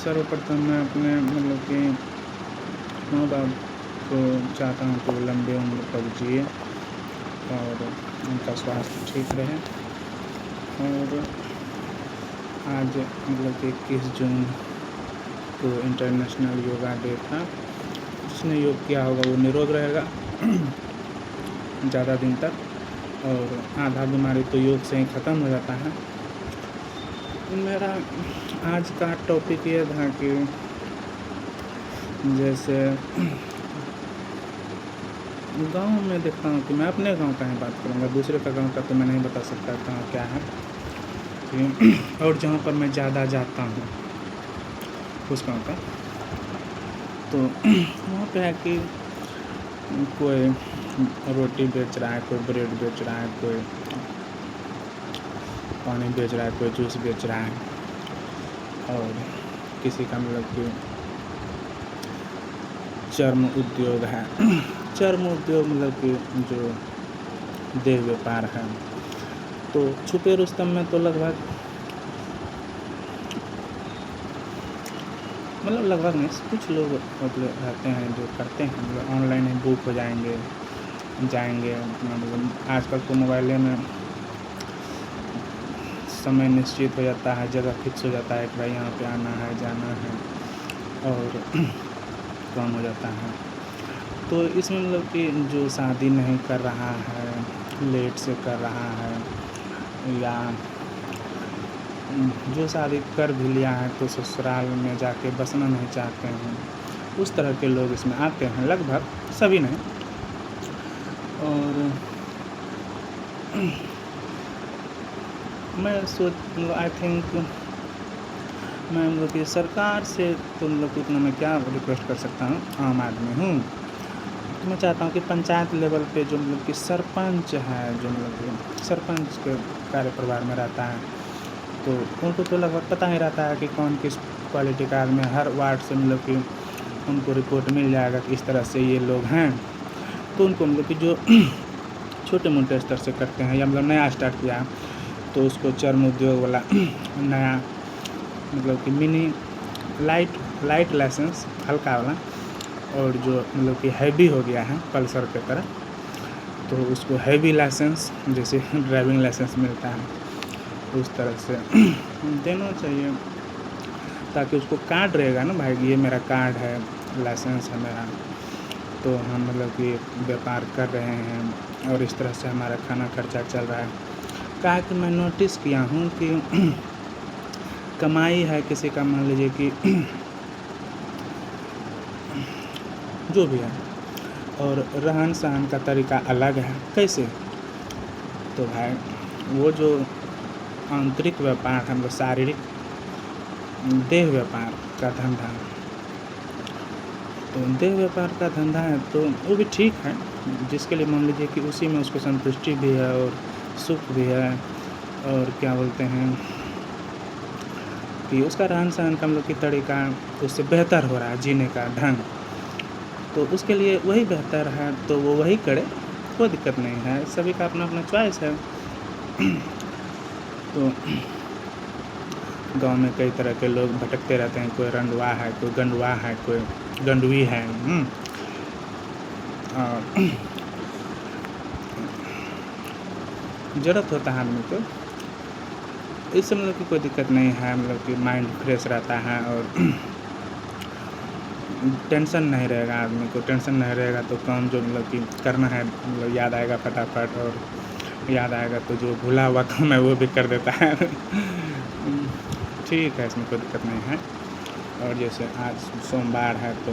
सर्वप्रथम मैं अपने मतलब कि माँ बाप को चाहता हूँ कि वो लंबे उम्र तक जिए और उनका स्वास्थ्य ठीक रहे। और आज मतलब कि 21 जून को इंटरनेशनल योगा डे था। जिसने योग किया होगा वो निरोग रहेगा ज़्यादा दिन तक, और आधा बीमारी तो योग से ही ख़त्म हो जाता है। मेरा आज का टॉपिक ये था कि जैसे गांव में देखता हूँ कि मैं अपने गांव का ही बात करूँगा, दूसरे का गांव का तो मैं नहीं बता सकता कहाँ क्या है और जहाँ पर मैं ज़्यादा जाता हूँ उस गांव का, तो वहाँ पे है कि कोई रोटी बेच रहा है, कोई ब्रेड बेच रहा है, कोई पानी बेच रहा है, कोई जूस बेच रहा है, और किसी का मतलब कि चर्म उद्योग है चर्म उद्योग मतलब कि जो देह व्यापार है। तो छुपे रुस्तम में तो लगभग नहीं, कुछ लोग मतलब रहते हैं जो करते हैं, मतलब ऑनलाइन ही बुक हो जाएंगे मतलब आजकल तो मोबाइल में समय निश्चित हो जाता है, जगह फिक्स हो जाता है कि भाई यहाँ पे आना है, जाना है, और काम हो जाता है। तो इसमें मतलब कि जो शादी नहीं कर रहा है, लेट से कर रहा है, या जो शादी कर भी लिया है तो ससुराल में जाके बसना नहीं चाहते हैं, उस तरह के लोग इसमें आते हैं, लगभग सभी नहीं। और मैं आई थिंक मैं मतलब कि सरकार से तो मतलब उतना मैं क्या रिक्वेस्ट कर सकता हूँ, आम आदमी हूँ, तो मैं चाहता हूँ कि पंचायत लेवल पे जो मतलब कि सरपंच है, जो मतलब कि सरपंच के कार्य परिवार में रहता है, तो उनको तो लगभग पता ही रहता है कि कौन किस क्वालिटी का आदमी है। हर वार्ड से मतलब कि उनको रिपोर्ट मिल जाएगा कि इस तरह से ये लोग हैं, तो उनको मतलब कि जो छोटे मोटे स्तर से करते हैं या मतलब नया स्टार्ट किया तो उसको चर्म उद्योग वाला नया मतलब कि मिनी लाइट लाइसेंस हल्का वाला, और जो मतलब कि हैवी हो गया है पल्सर की तरह, तो उसको हैवी लाइसेंस जैसे ड्राइविंग लाइसेंस मिलता है उस तरह से देना चाहिए, ताकि उसको कार्ड रहेगा ना, भाई ये मेरा कार्ड है, लाइसेंस है मेरा, तो हम मतलब कि व्यापार कर रहे हैं और इस तरह से हमारा खाना खर्चा चल रहा है। कहा कि मैं नोटिस किया हूँ कि कमाई है किसी का, मान लीजिए कि जो भी है, और रहन सहन का तरीका अलग है, कैसे, तो भाई वो जो आंतरिक व्यापार है, मतलब शारीरिक देह व्यापार का धंधा, तो देह व्यापार का धंधा है तो वो भी ठीक है, जिसके लिए मान लीजिए कि उसी में उसको संतुष्टि भी है और सुख भी है, और क्या बोलते हैं कि उसका रहन सहन का मतलब कि तरीका उससे बेहतर हो रहा है, जीने का ढंग, तो उसके लिए वही बेहतर है, तो वो वही करे, कोई दिक्कत नहीं है, सभी का अपना अपना चॉइस है। तो गांव में कई तरह के लोग भटकते रहते हैं, कोई रंडवा है, कोई गंडवा है, कोई गंडवी है, और ज़रूरत होता है आदमी को, इससे मतलब कि कोई दिक्कत नहीं है, मतलब कि माइंड फ्रेश रहता है और टेंशन नहीं रहेगा, आदमी को टेंशन नहीं रहेगा तो काम जो मतलब कि करना है मतलब याद आएगा फटाफट, और याद आएगा तो जो भूला हुआ काम है वो भी कर देता है ठीक है, इसमें कोई दिक्कत नहीं है। और जैसे आज सोमवार है तो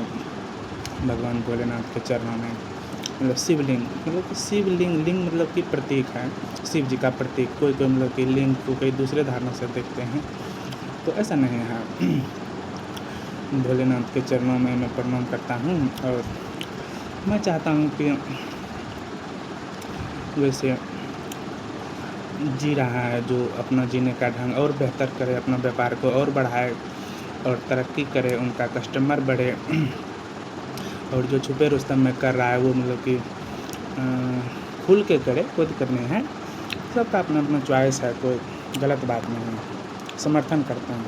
भगवान भोलेनाथ के चरणों में मतलब शिवलिंग, मतलब कि लिंग मतलब कि प्रतीक है, शिव जी का प्रतीक, कोई मतलब कि लिंग को कई दूसरे धारणों से देखते हैं, तो ऐसा नहीं है। भोलेनाथ के चरणों में मैं प्रणाम करता हूँ, और मैं चाहता हूँ कि वैसे जी रहा है जो अपना जीने का ढंग और बेहतर करे, अपना व्यापार को और बढ़ाए और तरक्की करे, उनका कस्टमर बढ़े, और जो छुपे रुस्तम में कर रहा है वो मतलब कि खुल के करे, कोई दिक्कत नहीं है, सबका अपना अपना चॉइस है, कोई गलत बात नहीं है, समर्थन करते हैं।